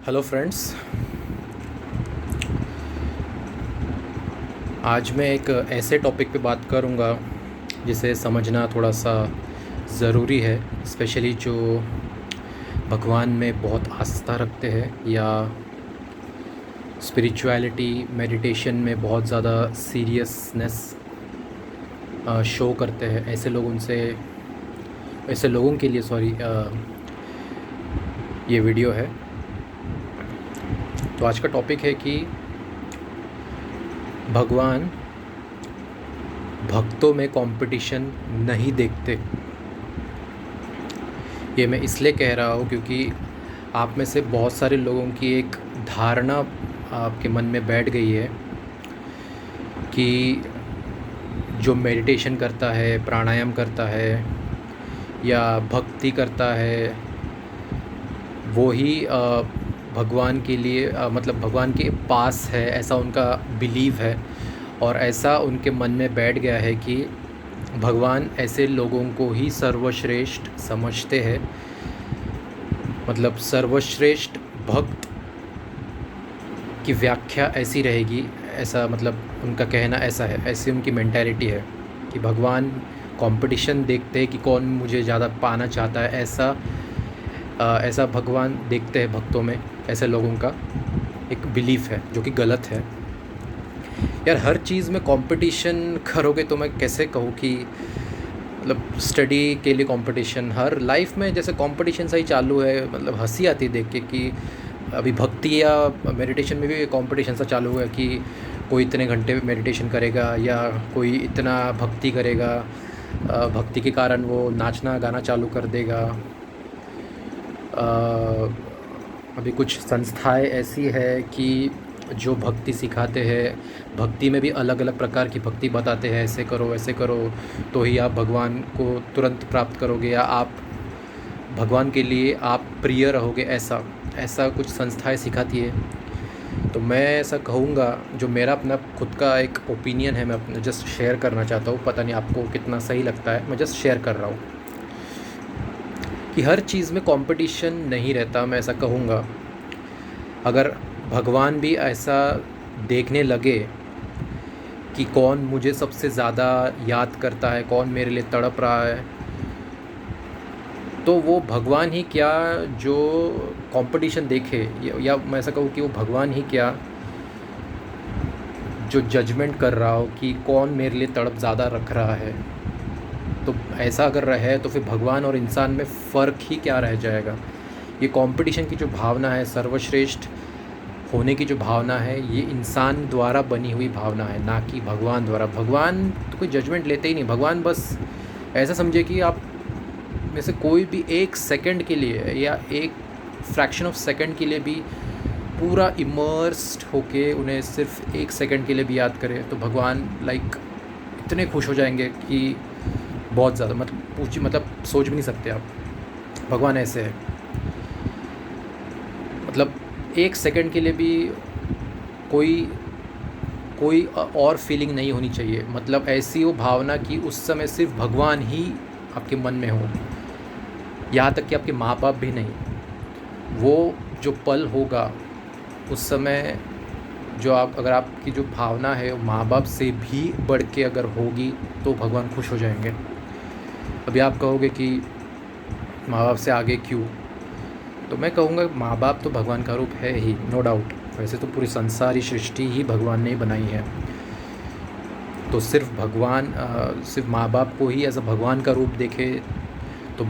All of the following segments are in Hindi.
Hello friends. आज मैं एक ऐसे टॉपिक पे बात करूँगा जिसे समझना थोड़ा सा ज़रूरी है, स्पेशली जो भगवान में बहुत आस्था रखते हैं या स्पिरिचुअलिटी मेडिटेशन में बहुत ज़्यादा सीरियसनेस शो करते हैं। ऐसे लोगों के लिए ये वीडियो है। तो आज का टॉपिक है कि भगवान भक्तों में कंपटीशन नहीं देखते। ये मैं इसलिए कह रहा हूँ क्योंकि आप में से बहुत सारे लोगों की एक धारणा आपके मन में बैठ गई है कि जो मेडिटेशन करता है, प्राणायाम करता है या भक्ति करता है, वो ही भगवान के लिए मतलब भगवान के पास है, ऐसा उनका बिलीव है। और ऐसा उनके मन में बैठ गया है कि भगवान ऐसे लोगों को ही सर्वश्रेष्ठ समझते हैं। मतलब सर्वश्रेष्ठ भक्त की व्याख्या ऐसी रहेगी, ऐसा मतलब उनका कहना ऐसा है, ऐसी उनकी मेंटालिटी है कि भगवान कंपटीशन देखते हैं कि कौन मुझे ज़्यादा पाना चाहता है। ऐसा भगवान देखते हैं भक्तों में। ऐसे लोगों का एक बिलीफ है जो कि गलत है। यार, हर चीज़ में कंपटीशन करोगे तो मैं कैसे कहूँ कि मतलब स्टडी के लिए कंपटीशन, हर लाइफ में जैसे कंपटीशन सा ही चालू है। मतलब हंसी आती देख के कि अभी भक्ति या मेडिटेशन में भी कंपटीशन सा चालू है कि कोई इतने घंटे मेडिटेशन करेगा या कोई इतना भक्ति करेगा, भक्ति के कारण वो नाचना गाना चालू कर देगा। अभी कुछ संस्थाएं ऐसी है कि जो भक्ति सिखाते हैं, भक्ति में भी अलग अलग प्रकार की भक्ति बताते हैं, ऐसे करो वैसे करो तो ही आप भगवान को तुरंत प्राप्त करोगे या आप भगवान के लिए आप प्रिय रहोगे। ऐसा ऐसा कुछ संस्थाएं सिखाती है। तो मैं ऐसा कहूँगा, जो मेरा अपना खुद का एक ओपिनियन है, मैं अपना जस्ट शेयर करना चाहता हूँ। पता नहीं आपको कितना सही लगता है, मैं जस्ट शेयर कर रहा हूँ कि हर चीज़ में कंपटीशन नहीं रहता। मैं ऐसा कहूँगा, अगर भगवान भी ऐसा देखने लगे कि कौन मुझे सबसे ज़्यादा याद करता है, कौन मेरे लिए तड़प रहा है, तो वो भगवान ही क्या जो कंपटीशन देखे, या मैं ऐसा कहूँ कि वो भगवान ही क्या जो जजमेंट कर रहा हो कि कौन मेरे लिए तड़प ज़्यादा रख रहा है। तो ऐसा अगर रहे तो फिर भगवान और इंसान में फ़र्क ही क्या रह जाएगा। ये कंपटीशन की जो भावना है, सर्वश्रेष्ठ होने की जो भावना है, ये इंसान द्वारा बनी हुई भावना है, ना कि भगवान द्वारा। भगवान तो कोई जजमेंट लेते ही नहीं। भगवान बस ऐसा समझे कि आप में से कोई भी एक सेकंड के लिए या एक फ्रैक्शन ऑफ सेकंड के लिए भी पूरा इमर्स्ड होके उन्हें सिर्फ एक सेकंड के लिए भी याद करे तो भगवान इतने खुश हो जाएंगे कि बहुत ज़्यादा मतलब सोच भी नहीं सकते आप। भगवान ऐसे है, मतलब एक सेकंड के लिए भी कोई कोई और फीलिंग नहीं होनी चाहिए। मतलब ऐसी वो भावना कि उस समय सिर्फ भगवान ही आपके मन में हो, यहाँ तक कि आपके माँ बाप भी नहीं। वो जो पल होगा उस समय, अगर आपकी जो भावना है माँ बाप से भी बढ़ के अगर होगी तो भगवान खुश हो जाएंगे। अभी आप कहोगे कि माँ बाप से आगे क्यों, तो मैं कहूँगा माँ बाप तो भगवान का रूप है ही, नो डाउट। वैसे तो पूरी संसारी सृष्टि ही भगवान ने ही बनाई है। तो सिर्फ माँ बाप को ही एज अ भगवान का रूप देखे तो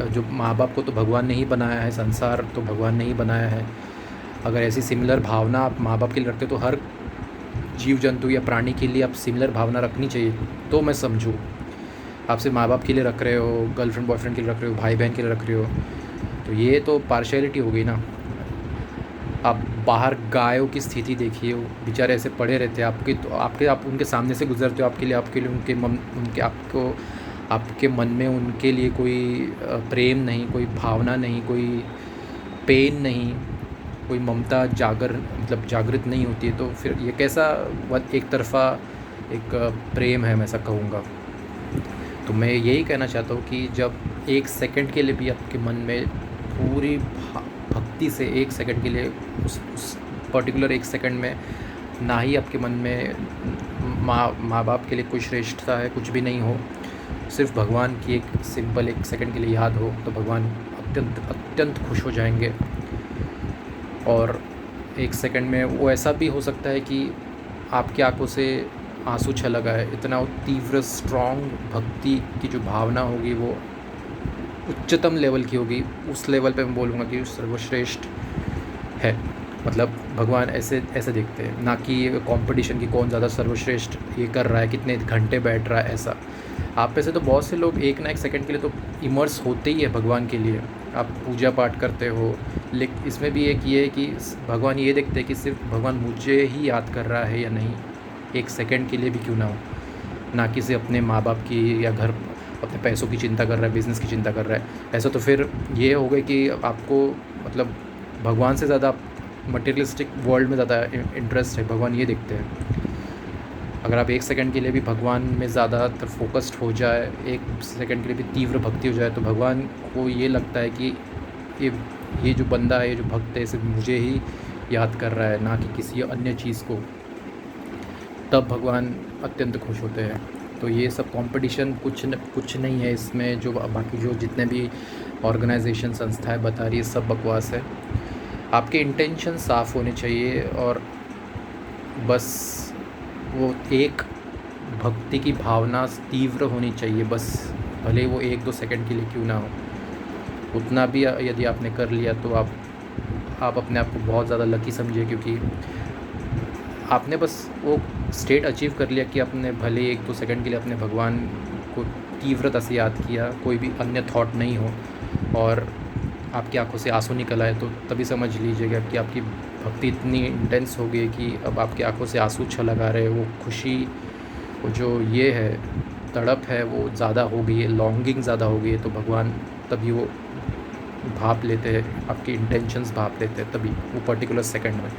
जो माँ बाप को तो भगवान ने ही बनाया है, संसार तो भगवान ने ही बनाया है। अगर ऐसी सिमिलर भावना आप माँ बाप के लिए रखते तो हर जीव जंतु या प्राणी के लिए आप सिमिलर भावना रखनी चाहिए। तो मैं समझूँ, आप सिर्फ माँ बाप के लिए रख रहे हो, गर्लफ्रेंड बॉयफ्रेंड के लिए रख रहे हो, भाई बहन के लिए रख रहे हो, तो ये तो पार्शियलिटी हो गई ना। आप बाहर गायों की स्थिति देखिए, वो बेचारे ऐसे पड़े रहते हैं आप उनके सामने से गुजरते हो, आपके लिए आपके मन में उनके लिए कोई प्रेम नहीं, कोई भावना नहीं, कोई पेन नहीं, कोई ममता जागृत नहीं होती है। तो फिर ये कैसा एक तरफ़ा एक प्रेम है, मैं ऐसा कहूँगा। तो मैं यही कहना चाहता हूँ कि जब एक सेकंड के लिए भी आपके मन में पूरी भक्ति से एक सेकंड के लिए उस पर्टिकुलर एक सेकंड में ना ही आपके मन में माँ बाप के लिए कोई श्रेष्ठता है, कुछ भी नहीं हो, सिर्फ भगवान की एक सिंपल एक सेकंड के लिए याद हो, तो भगवान अत्यंत अत्यंत खुश हो जाएंगे। और एक सेकंड में वो ऐसा भी हो सकता है कि आपकी आंखों से आंसू छलक आए। इतना तीव्र स्ट्रॉन्ग भक्ति की जो भावना होगी वो उच्चतम लेवल की होगी। उस लेवल पे मैं बोलूँगा कि सर्वश्रेष्ठ है। मतलब भगवान ऐसे ऐसे देखते हैं, ना कि कंपटीशन की कौन ज़्यादा सर्वश्रेष्ठ ये कर रहा है, कितने घंटे बैठ रहा है। ऐसा आप में से तो बहुत से लोग एक ना एक सेकंड के लिए तो इमर्स होते ही है भगवान के लिए। आप पूजा पाठ करते हो, लेकिन इसमें भी एक ये है कि भगवान ये देखते हैं कि सिर्फ भगवान मुझे ही याद कर रहा है या नहीं, एक सेकंड के लिए भी क्यों ना हो, ना कि सिर्फ अपने माँ बाप की या घर अपने पैसों की चिंता कर रहा है, बिज़नेस की चिंता कर रहा है। ऐसा तो फिर ये हो गया कि आपको मतलब भगवान से ज़्यादा मटेरियलिस्टिक वर्ल्ड में ज़्यादा इंटरेस्ट है। भगवान ये देखते हैं। अगर आप एक सेकंड के लिए भी भगवान में ज़्यादातर फोकस्ड हो जाए, एक सेकंड के लिए भी तीव्र भक्ति हो जाए, तो भगवान को ये लगता है कि ये जो बंदा है, ये जो भक्त है, सिर्फ मुझे ही याद कर रहा है, ना कि किसी अन्य चीज़ को। तब भगवान अत्यंत खुश होते हैं। तो ये सब कंपटीशन कुछ नहीं है इसमें। जो बाकी जो जितने भी ऑर्गेनाइजेशन संस्थाएं बता रही है सब बकवास है। आपके इंटेंशन साफ़ होने चाहिए और बस वो एक भक्ति की भावना तीव्र होनी चाहिए। बस भले वो 1-2 सेकंड के लिए क्यों ना हो, उतना भी यदि आपने कर लिया तो आप अपने आप को बहुत ज़्यादा लकी समझिए, क्योंकि आपने बस वो स्टेट अचीव कर लिया कि आपने भले 1-2 सेकंड के लिए अपने भगवान को तीव्रता से याद किया, कोई भी अन्य थॉट नहीं हो, और आपकी आंखों से आंसू निकल आए, तो तभी समझ लीजिएगा कि आपकी भक्ति इतनी इंटेंस हो गई कि अब आपकी आंखों से आंसू छलक आ रहे हैं। वो खुशी, वो जो ये है तड़प है, वो ज़्यादा हो गई है, लॉन्गिंग ज़्यादा हो गई है। तो भगवान तभी वो भाप लेते हैं, आपकी इंटेंशंस भाप लेते हैं तभी वो पर्टिकुलर सेकंड में।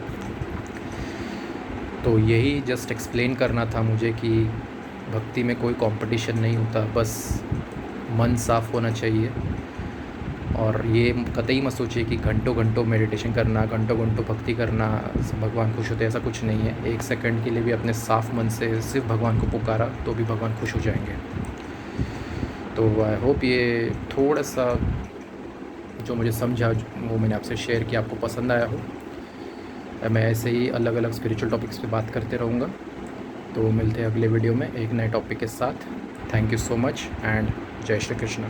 तो यही जस्ट एक्सप्लेन करना था मुझे कि भक्ति में कोई कंपटीशन नहीं होता, बस मन साफ़ होना चाहिए। और ये कतई मत सोचिए कि घंटों घंटों मेडिटेशन करना, घंटों घंटों भक्ति करना भगवान खुश होते हैं, ऐसा कुछ नहीं है। एक सेकंड के लिए भी अपने साफ मन से सिर्फ भगवान को पुकारा तो भी भगवान खुश हो जाएंगे। तो आई होप ये थोड़ा सा जो मुझे समझा वो मैंने आपसे शेयर किया, आपको पसंद आया हो। मैं ऐसे ही अलग अलग स्पिरिचुअल टॉपिक्स पे बात करते रहूँगा। तो मिलते हैं अगले वीडियो में एक नए टॉपिक के साथ। Thank you so much and जय श्री कृष्ण।